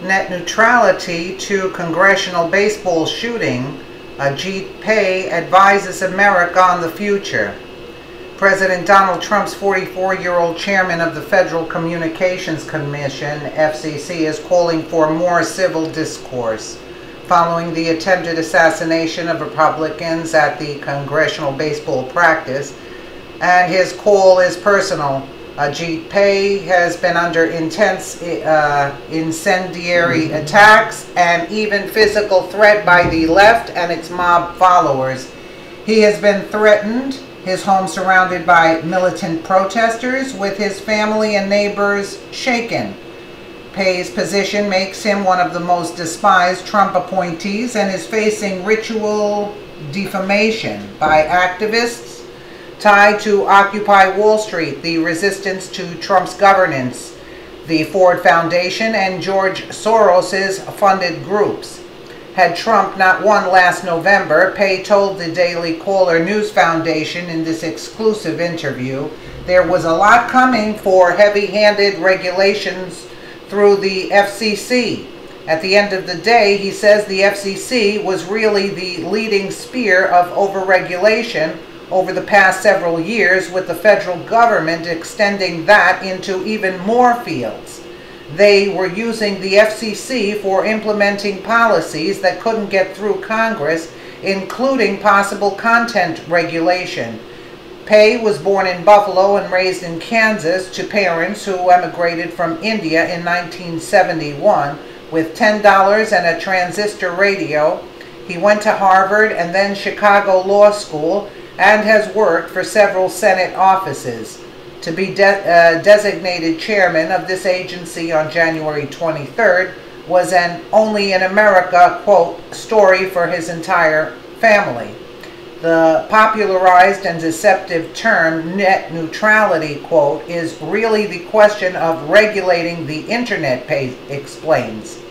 Net neutrality to congressional baseball shooting. Ajit Pai advises America on the future. President Donald Trump's 44-year-old chairman of the Federal Communications Commission, FCC, is calling for more civil discourse following the attempted assassination of Republicans at the congressional baseball practice, and his call is personal. Ajit Pai has been under intense incendiary attacks and even physical threat by the left and its mob followers. He has been threatened, his home surrounded by militant protesters, with his family and neighbors shaken. Pai's position makes him one of the most despised Trump appointees and is facing ritual defamation by activists tied to Occupy Wall Street, the resistance to Trump's governance, the Ford Foundation, and George Soros' funded groups. Had Trump not won last November, Pai told the Daily Caller News Foundation in this exclusive interview, there was a lot coming for heavy-handed regulations through the FCC. At the end of the day, he says the FCC was really the leading spear of overregulation over the past several years, with the federal government extending that into even more fields. They were using the FCC for implementing policies that couldn't get through Congress, including possible content regulation. Pai was born in Buffalo and raised in Kansas to parents who emigrated from India in 1971 with $10 and a transistor radio. He went to Harvard and then Chicago Law School and has worked for several Senate offices. To be designated chairman of this agency on January 23rd was an only in America, quote, story for his entire family. The popularized and deceptive term net neutrality, quote, is really the question of regulating the internet, Pai explains.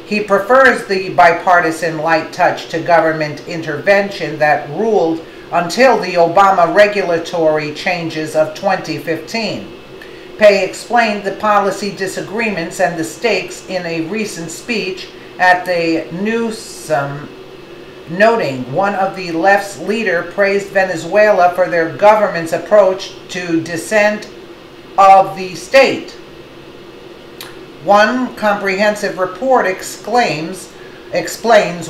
He prefers the bipartisan light touch to government intervention that ruled until the Obama regulatory changes of 2015. Pai explained the policy disagreements and the stakes in a recent speech at the Newsom, noting one of the left's leader praised Venezuela for their government's approach to dissent of the state. One comprehensive report explains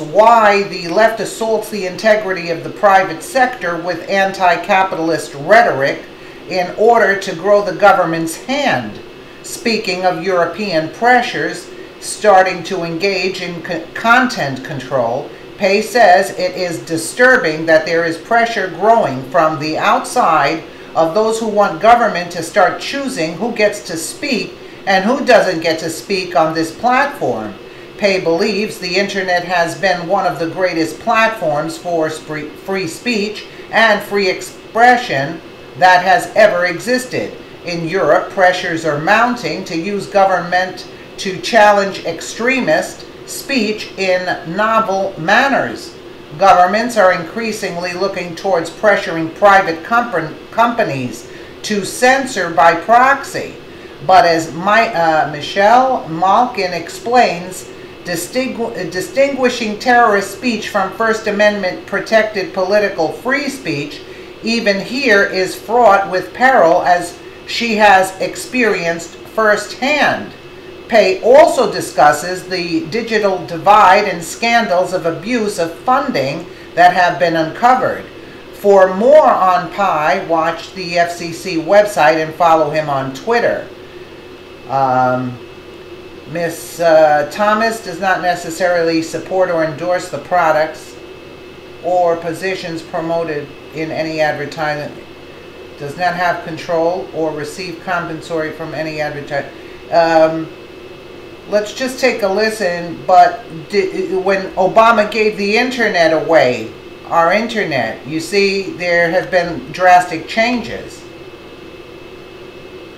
why the left assaults the integrity of the private sector with anti-capitalist rhetoric in order to grow the government's hand. Speaking of European pressures starting to engage in content control, Pai says it is disturbing that there is pressure growing from the outside of those who want government to start choosing who gets to speak and who doesn't get to speak on this platform. Pai believes the internet has been one of the greatest platforms for free speech and free expression that has ever existed. In Europe, pressures are mounting to use government to challenge extremist speech in novel manners. Governments are increasingly looking towards pressuring private companies to censor by proxy. But as Michelle Malkin explains, distinguishing terrorist speech from First Amendment protected political free speech, even here, is fraught with peril, as she has experienced firsthand. Pai also discusses the digital divide and scandals of abuse of funding that have been uncovered. For more on Pai, watch the FCC website and follow him on Twitter. Ms. Thomas does not necessarily support or endorse the products or positions promoted in any advertisement, does not have control or receive compensatory from any advertisement. Let's just take a listen. But when Obama gave the internet away, our internet, you see there have been drastic changes.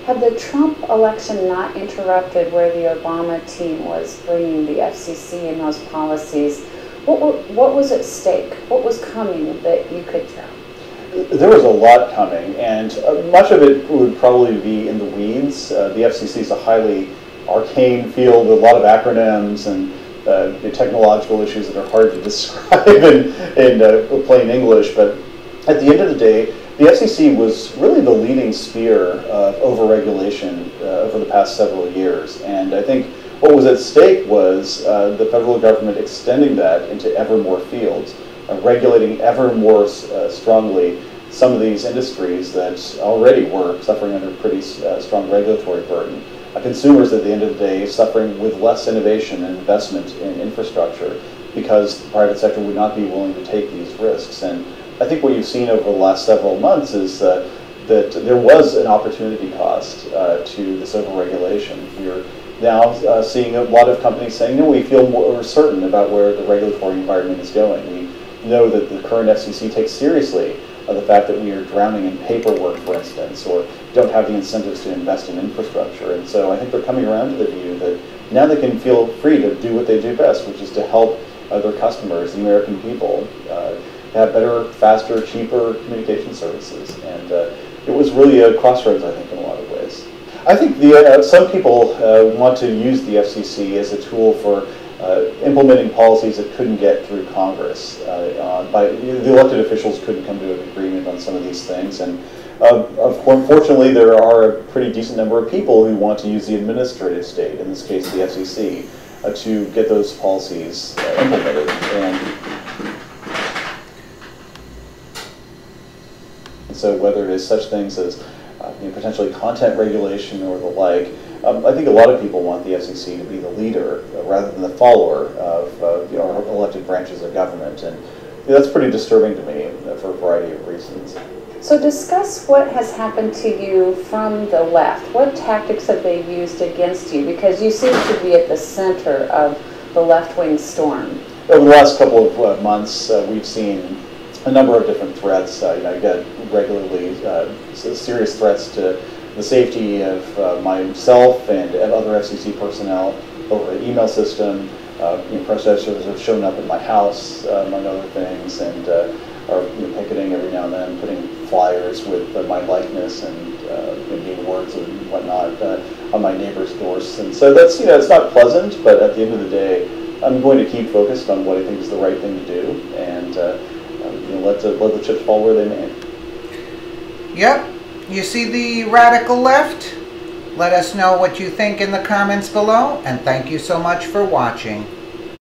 Had the Trump election not interrupted where the Obama team was bringing the FCC and those policies, what was at stake? What was coming that you could tell? There was a lot coming, and much of it would probably be in the weeds. The FCC is a highly arcane field with a lot of acronyms and technological issues that are hard to describe in plain English. But at the end of the day, the FCC was really the leading spear of overregulation over the past several years. And I think what was at stake was the federal government extending that into ever more fields, regulating ever more strongly some of these industries that already were suffering under pretty strong regulatory burden. Consumers at the end of the day suffering with less innovation and investment in infrastructure because the private sector would not be willing to take these risks. And I think what you've seen over the last several months is that there was an opportunity cost to this overregulation. We're now seeing a lot of companies saying, no, we feel more certain about where the regulatory environment is going. We know that the current FCC takes seriously the fact that we are drowning in paperwork, for instance, or don't have the incentives to invest in infrastructure. And so I think they're coming around to the view that now they can feel free to do what they do best, which is to help their customers, the American people, have better, faster, cheaper communication services. And it was really a crossroads, I think, in a lot of ways. I think some people want to use the FCC as a tool for implementing policies that couldn't get through Congress. The elected officials couldn't come to an agreement on some of these things. And unfortunately, there are a pretty decent number of people who want to use the administrative state, in this case the FCC, to get those policies implemented. And so whether it is such things as potentially content regulation or the like, I think a lot of people want the FCC to be the leader rather than the follower of our elected branches of government, and that's pretty disturbing to me for a variety of reasons. So discuss what has happened to you from the left. What tactics have they used against you? Because you seem to be at the center of the left-wing storm. Over the last couple of months, we've seen a number of different threats. I get regularly serious threats to the safety of myself and other FCC personnel over the email system. Protesters have shown up at my house, among other things, and are picketing every now and then, putting flyers with my likeness and maybe words and whatnot on my neighbor's doors. And so that's it's not pleasant, but at the end of the day, I'm going to keep focused on what I think is the right thing to do, and let the chips fall where they may. Yep. You see the radical left? Let us know what you think in the comments below, and thank you so much for watching.